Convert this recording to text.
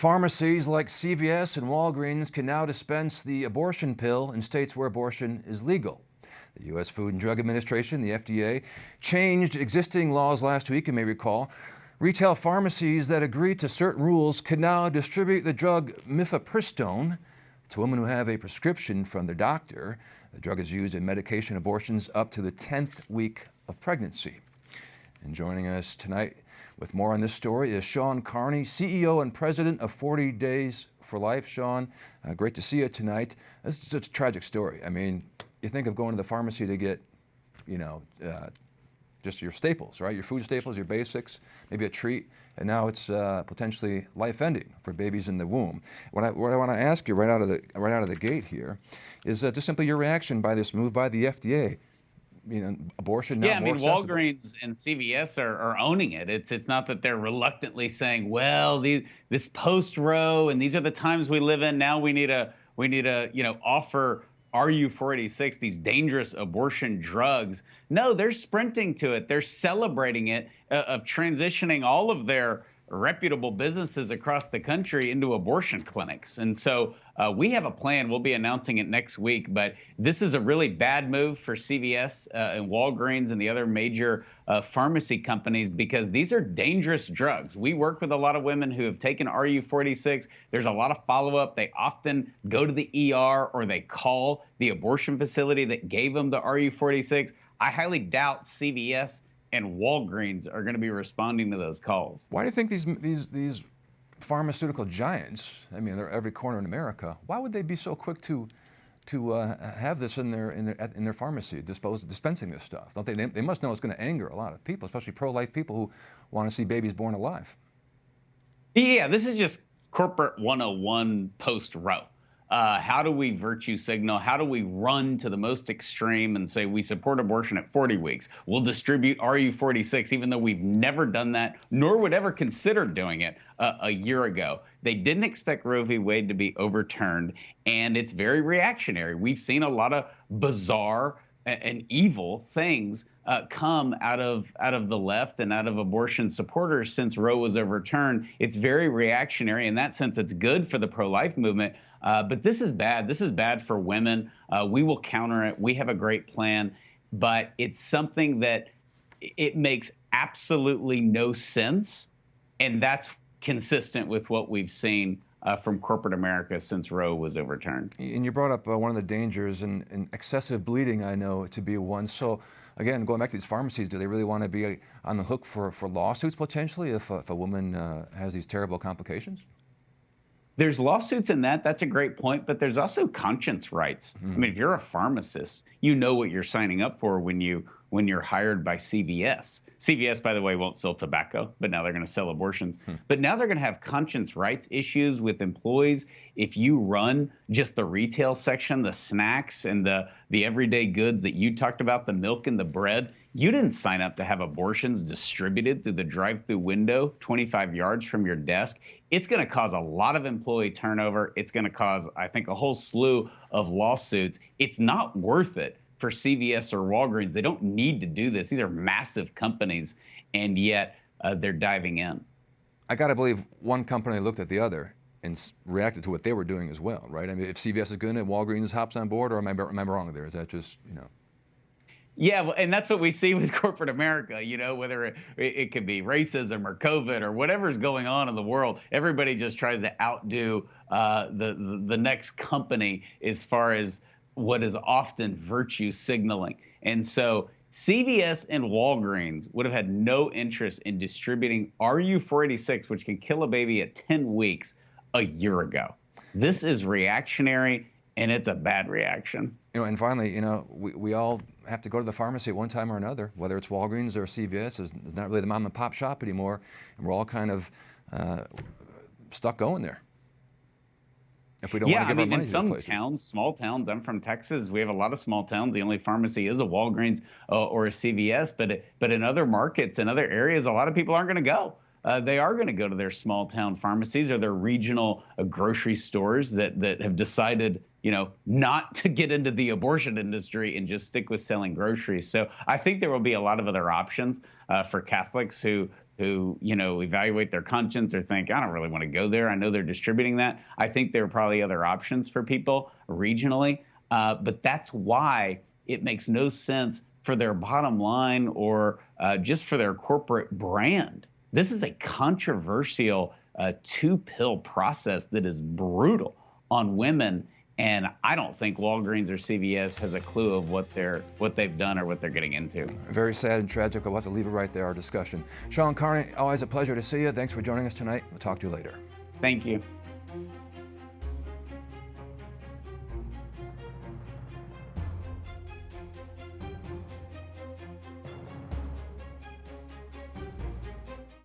Pharmacies like CVS and Walgreens can now dispense the abortion pill in states where abortion is legal. The U.S. Food and Drug Administration, the FDA, changed existing laws last week, you may recall. Retail pharmacies that agree to certain rules can now distribute the drug Mifepristone to women who have a prescription from their doctor. The drug is used in medication abortions up to the 10th week of pregnancy. And joining us tonight with more on this story is Shawn Carney, CEO and president of 40 Days for Life. Shawn, great to see you tonight. This is such a tragic story. I mean, you think of going to the pharmacy to get, just your staples, right? Your food staples, your basics, maybe a treat, and now it's potentially life-ending for babies in the womb. What I want to ask you right out of the gate here is just simply your reaction by this move by the FDA. Abortion now more accessible. Walgreens and CVS are owning it. It's not that they're reluctantly saying, well, this post-Roe and these are the times we live in. Now we need to offer RU486, these dangerous abortion drugs. No, they're sprinting to it. They're celebrating it, of transitioning all of their reputable businesses across the country into abortion clinics. And so we have a plan. We'll be announcing it next week. But this is a really bad move for CVS and Walgreens and the other major pharmacy companies, because these are dangerous drugs. We work with a lot of women who have taken RU486. There's a lot of follow-up. They often go to the ER or they call the abortion facility that gave them the RU486. I highly doubt CVS and Walgreens are going to be responding to those calls. Why do you think these pharmaceutical giants, I mean, they're every corner in America, why would they be so quick to have this in their pharmacy, dispensing this stuff? Don't they must know it's going to anger a lot of people, especially pro-life people who want to see babies born alive. Yeah, this is just corporate 101 post-Roe. How do we virtue signal? How do we run to the most extreme and say we support abortion at 40 weeks? We'll distribute RU46, even though we've never done that, nor would ever consider doing it a year ago. They didn't expect Roe v. Wade to be overturned, and it's very reactionary. We've seen a lot of bizarre and evil things come out of the left and out of abortion supporters since Roe was overturned. It's very reactionary. In that sense, it's good for the pro-life movement. But this is bad. This is bad for women. We will counter it. We have a great plan. But it's something that it makes absolutely no sense. And that's consistent with what we've seen from corporate America since Roe was overturned. And you brought up one of the dangers and excessive bleeding, I know, to be one. So, again, going back to these pharmacies, do they really want to be on the hook for lawsuits potentially if a woman has these terrible complications? There's lawsuits in that. That's a great point. But there's also conscience rights. I mean, if you're a pharmacist, you know what you're signing up for when you're hired by CVS. CVS, by the way, won't sell tobacco, but now they're going to sell abortions. But now they're going to have conscience rights issues with employees. If you run just the retail section, the snacks and the everyday goods that you talked about, the milk and the bread, you didn't sign up to have abortions distributed through the drive-through window 25 yards from your desk. It's going to cause a lot of employee turnover. It's going to cause, I think, a whole slew of lawsuits. It's not worth it for CVS or Walgreens. They don't need to do this. These are massive companies, and yet they're diving in. I got to believe one company looked at the other and reacted to what they were doing as well, right? I mean, if CVS is good and Walgreens hops on board, or am I wrong there? Is that just, Yeah, well, and that's what we see with corporate America, whether it could be racism or COVID or whatever's going on in the world. Everybody just tries to outdo the next company as far as what is often virtue signaling. And so CVS and Walgreens would have had no interest in distributing RU486, which can kill a baby at 10 weeks, a year ago. This is reactionary, and it's a bad reaction. And finally, we all have to go to the pharmacy at one time or another, whether it's Walgreens or CVS. It's not really the mom and pop shop anymore, and we're all kind of stuck going there. If we don't want to give our money to those places. In some towns, small towns, I'm from Texas, we have a lot of small towns. The only pharmacy is a Walgreens or a CVS, but in other markets, in other areas, a lot of people aren't going to go. They are going to go to their small town pharmacies or their regional grocery stores that have decided, not to get into the abortion industry and just stick with selling groceries. So I think there will be a lot of other options for Catholics who who, evaluate their conscience or think, I don't really want to go there. I know they're distributing that. I think there are probably other options for people regionally, but that's why it makes no sense for their bottom line or just for their corporate brand. This is a controversial 2-pill process that is brutal on women. And I don't think Walgreens or CVS has a clue of what they've done or what they're getting into. Very sad and tragic. We'll have to leave it right there, our discussion. Shawn Carney, always a pleasure to see you. Thanks for joining us tonight. We'll talk to you later. Thank you.